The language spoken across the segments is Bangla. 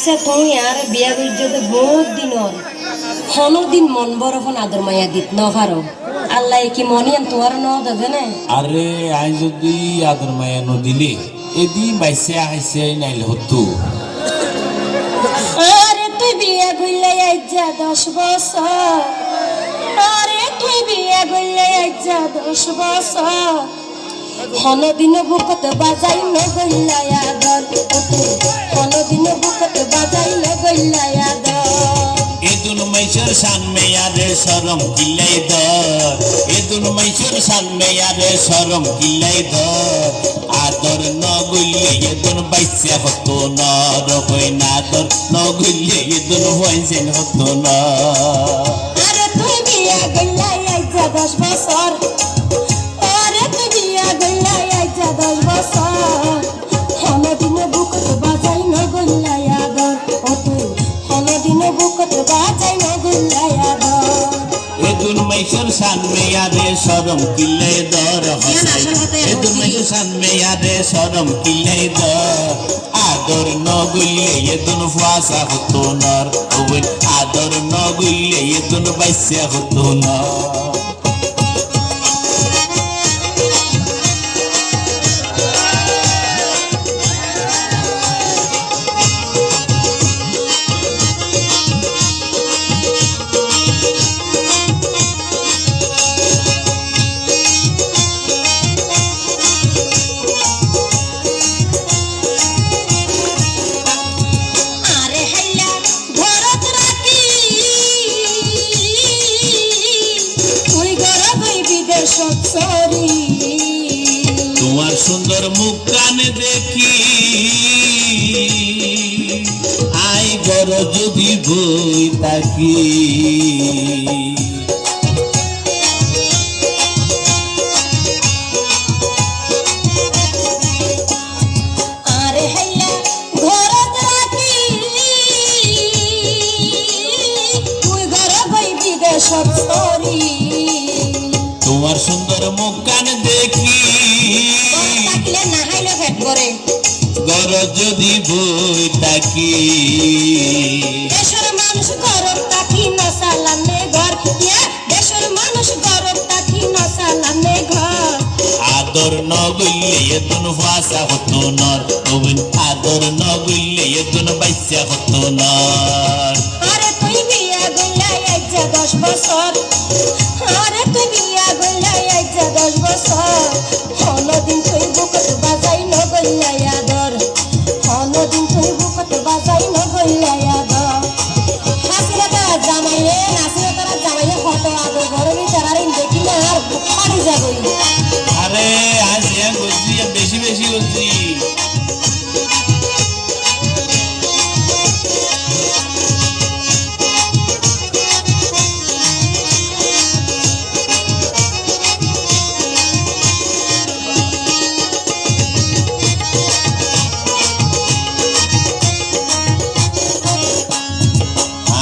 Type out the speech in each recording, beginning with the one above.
আচ্ছা তুই আর বিয়া করতে বহুত দিন হল হনদিন মন বড় হন আদর মায়া দিত নহারো আল্লাহ কি মনিয়ান তোমার ন দেবে না আরে আই যদি আদর মায়া নদিলে এদি বাইসে আইসে নাইলে হতো আরে তুই বিয়া করলে আইজা 10 বছর আরে তুই বিয়া করলে আইজা 10 বছর হনদিন বুকত বাজাই নগল্লা আদর হনদিন বুকত বাজাই নগল্লা আদর এদুন মাইসর সান মেয়ারে সরম কিলাই দর এদুন মাইসর সান মেয়ারে সরম কিলাই দর আদর নগইলে এদুন বাইসা হতো না রকই না দর নগইলে এদুন হইছেন হতো না আরে তুই বিয়া করলে আইজা 10 বছর আরে তুই বিয়া করলে আইজা 10 বছর হনদিন বুকত বাজাই নগল্লা আদর হনদিন বুকত বাজাই নগল্লা আদর এদুন মাইসর সান মেয়ারে সরম কিলাই দর হসাই এদুন মাইসর সান মেয়ারে সরম কিলাই দর আদর নগইলে এদুন ফাসা হতো না ওই আদর নগইলে এদুন বাইসা হতো না আরে হাইলা ঘরত রাখি তুই ঘর গই বিদেশত সরি তোমার সুন্দর মুখ কানে দেখি আই গর যদি বই তাকি আরে হাইলা ঘরত রাখি তুই ঘর গই বিদেশত সরি তোমার সুন্দর মুখ কানে দেখি তাকলে না হাইলো ফেট করে গর যদি বই তাকি দেশের মানুষ গরব তাকি নসালামে ঘর দেশের মানুষ গরব তাকি নসালামে ঘর আদর নগইলে এদুন ফাসা হতো নর ওই আদর নগইলে এদুন বাইসা হতো নর আরে তুই বিয়া গইলা আইজা 10 বছর আরে তুই বিয়া গইলা আইজা 10 বছর হনদিন তুই বুকত বাজাই নগইলা আদর হনদিন তুই বুকত বাজাই নগইলা আদর হাসিরাতা জামাইলে নাসিরাতা জামাইলে কত আদর ঘরে ভিতরারিন দেখিলে আর পানি যাবই আরে আজ বলছি বেশি বেশি বলছি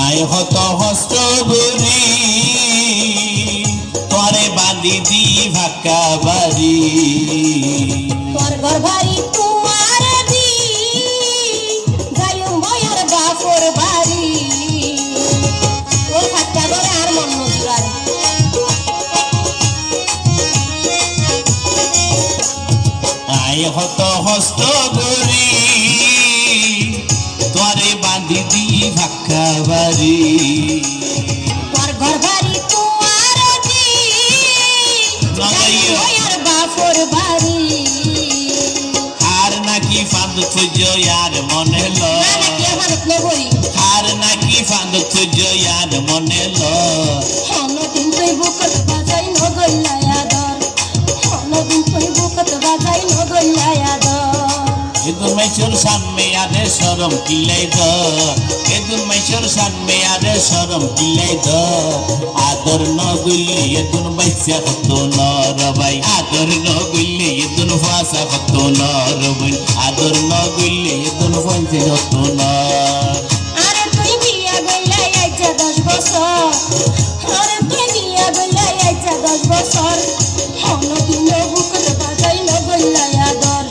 আয় হত হস্ত গরি তরে বাঁধি দি ভাক্কা বাড়ি তোর ঘর ভারি তোমার দি যাইম বয়ার বাপর বাড়ি তোর ফাটকা করে আর মন নজুরার আয় হত হস্ত গরি তরে বাঁধি দি ভাক্কা বাড়ি তোর ঘর ভারি তোমার দি যাইম বয়ার বাপর বাড়ি আর নাকি ফাঁদ খুঁজ আর মনে ল না নাকি আমার নগরী আর নাকি ফাঁদ খুঁজ আর মনে ল হনদিন তুই বুকত বাজাই নগল্লা আদর হনদিন তুই বুকত বাজাই নগল্লা আদর এদুন মাইসর সান মেয়ারে সরম কিলাই দ এদুন মাইসর সান মেয়ারে সরম কিলাই দ আদর নগইলে এদুন বাইসা হতো নর ভাই আদর নগইলে এদুন ফাসা হতো নর ভাই আদর নগইলে এদুন ফাইসে হতো নর আরে তুই বিয়া গইলা আইজা 10 বছর আরে তুই বিয়া গইলা আইজা 10 বছর হনদিন বুকত বাজাই নগল্লা আদর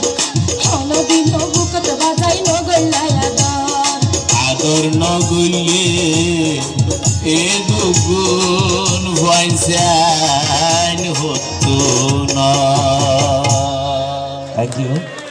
হনদিন বুকত বাজাই নগল্লা আদর আদর নগইলে এ দুগুণ পয়সান হতো না। Thank you.